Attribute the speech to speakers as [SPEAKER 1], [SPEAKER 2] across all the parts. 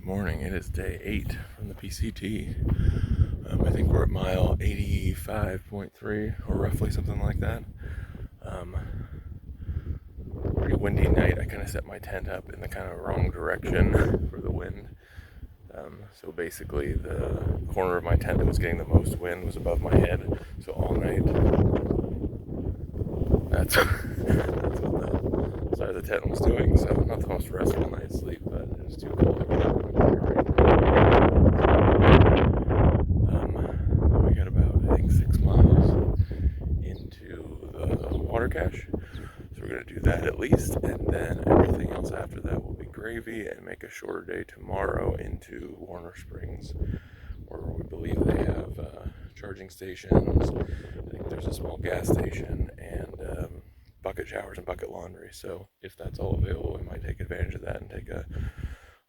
[SPEAKER 1] morning. It is day 8 from the PCT. I think we're at mile 85.3 or roughly something like that. Pretty windy night. I kind of set my tent up in the kind of wrong direction for the wind. So basically the corner of my tent that was getting the most wind was above my head. So all night, that's what the side of the tent was doing. So not the most restful night's sleep, but it was too cold. We got about, I think, 6 miles into the water cache. So we're going to do that at least, and then everything else after that will be gravy and make a shorter day tomorrow into Warner Springs, where we believe they have charging stations. I think there's a small gas station and bucket showers and bucket laundry. So if that's all available, we might take advantage of that and take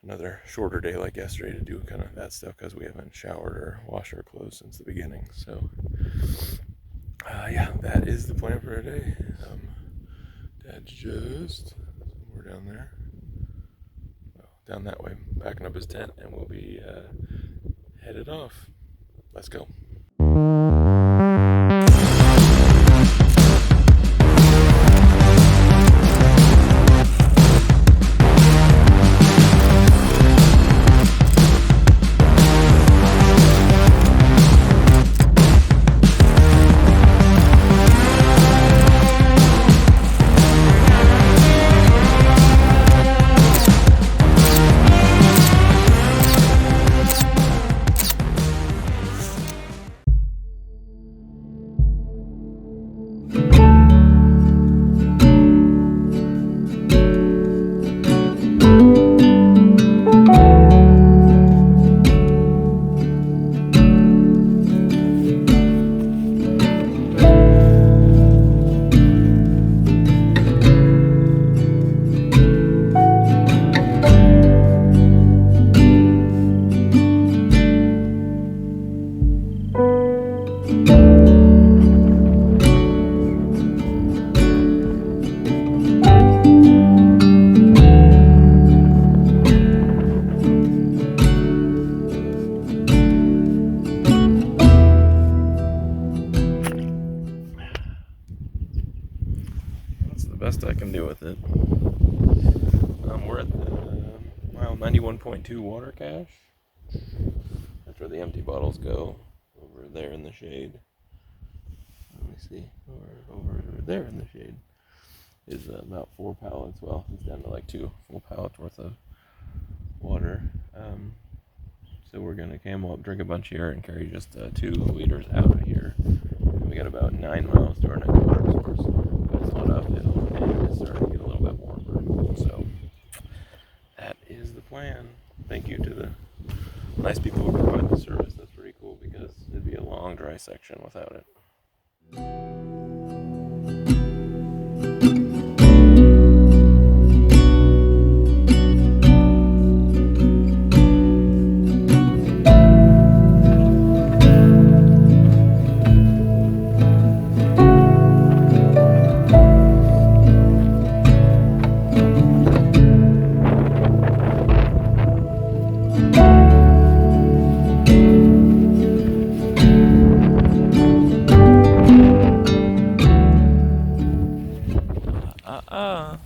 [SPEAKER 1] another shorter day like yesterday to do kind of that stuff, because we haven't showered or washed our clothes since the beginning. So yeah, that is the plan for today. Dad's just somewhere down there, well, down that way, packing up his tent, and we'll be headed off. Let's go. Best I can do with it. We're at the mile 91.2 water cache. That's where the empty bottles go, over there in the shade. Let me see, over there in the shade is about 4 pallets. Well, it's down to like 2 full pallets worth of water. So we're gonna camel up, drink a bunch here, and carry just 2 liters out of here. And we got about 9 miles to our next water source. But it's not uphill, and it's starting to get a little bit warmer. So that is the plan. Thank you to the nice people who provide the service. That's pretty cool, because it'd be a long dry section without it.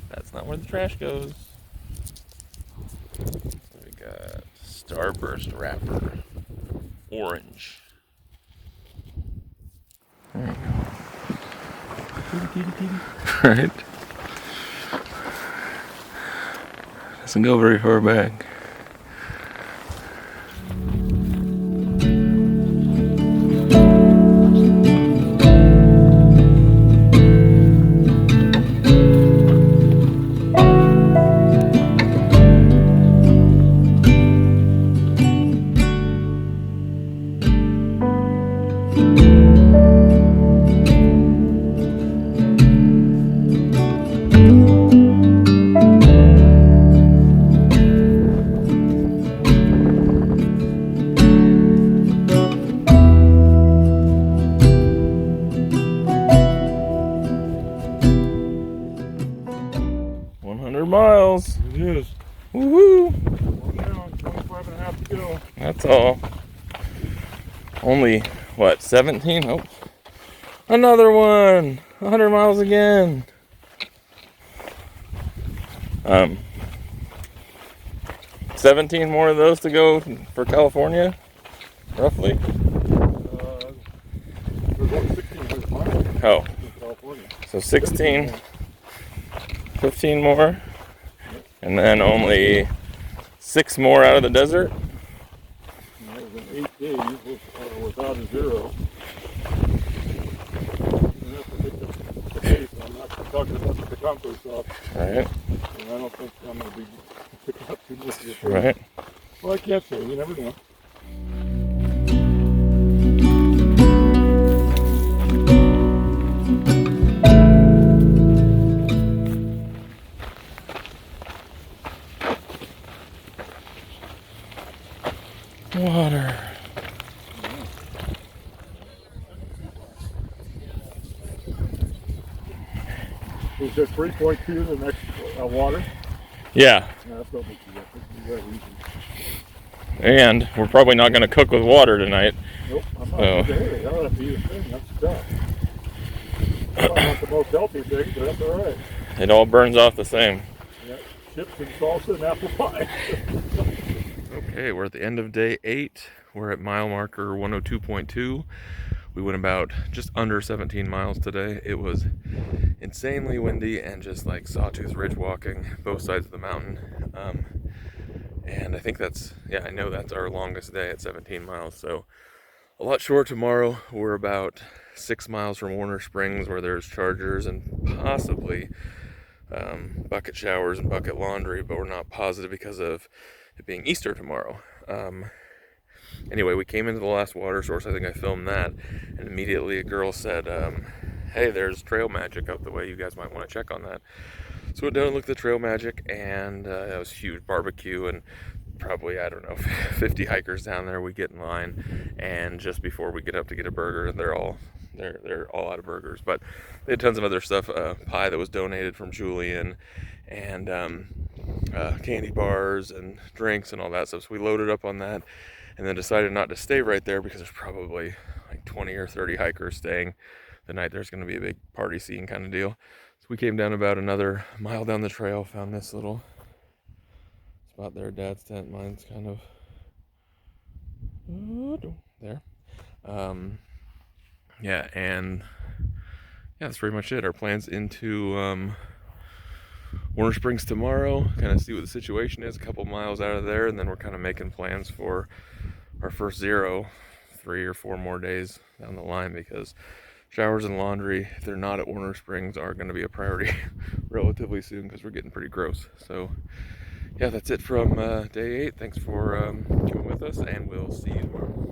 [SPEAKER 1] That's not where the trash goes. We got Starburst wrapper, orange. There you go. Right. Doesn't go very far back. miles.
[SPEAKER 2] It is.
[SPEAKER 1] Woohoo!
[SPEAKER 2] We're down 25 1.5 to go.
[SPEAKER 1] That's all. Only, what, 17? Oh, another one. 100 miles again. 17 more of those to go for California, roughly.
[SPEAKER 2] There's only 1,600 miles
[SPEAKER 1] Oh,
[SPEAKER 2] in California.
[SPEAKER 1] so 16, 15 more, and then only 6 more out of the desert.
[SPEAKER 2] And that was in 8 days without a zero. And that's the pace. I'm not talking about the comfort stuff.
[SPEAKER 1] Right.
[SPEAKER 2] And I don't think I'm going to be picking up too much of it.
[SPEAKER 1] Right.
[SPEAKER 2] Well, I can't say. You never know.
[SPEAKER 1] Water.
[SPEAKER 2] Is there 3.2 the next water?
[SPEAKER 1] Yeah.
[SPEAKER 2] No, that's not what you got.
[SPEAKER 1] And we're probably not going to cook with water tonight.
[SPEAKER 2] Nope, I'm not.
[SPEAKER 1] So.
[SPEAKER 2] Hey, I don't have to eat a thing. That's tough. Probably not the most healthy thing, but that's all right.
[SPEAKER 1] It all burns off the same.
[SPEAKER 2] Yeah, chips and salsa and apple pie.
[SPEAKER 1] Okay, we're at the end of day 8. We're at mile marker 102.2. We went about just under 17 miles today. It was insanely windy and just like sawtooth ridge walking both sides of the mountain. And I think that's, I know that's our longest day at 17 miles. So a lot short tomorrow. We're about 6 miles from Warner Springs, where there's chargers and possibly bucket showers and bucket laundry, but we're not positive because of it being Easter tomorrow. Anyway, we came into the last water source. I think I filmed that, and immediately a girl said, hey, there's trail magic up the way. You guys might want to check on that. So went down and looked at the trail magic, and that was huge barbecue, and probably, I don't know, 50 hikers down there. We get in line, and just before we get up to get a burger, they're all out of burgers, but they had tons of other stuff. Pie that was donated from Julian, and candy bars and drinks and all that stuff. So we loaded up on that, and then decided not to stay right there because there's probably like 20 or 30 hikers staying the night. There's going to be a big party scene kind of deal. So we came down about another mile down the trail, found this little spot there, Dad's tent. Mine's kind of there. Yeah, and that's pretty much it. Our plans into Warner Springs tomorrow, kind of see what the situation is, a couple miles out of there, and then we're kind of making plans for our first zero 3 or 4 more days down the line, because showers and laundry, if they're not at Warner Springs, are going to be a priority relatively soon, because we're getting pretty gross. So yeah, that's it from day 8. Thanks for coming with us, and we'll see you tomorrow.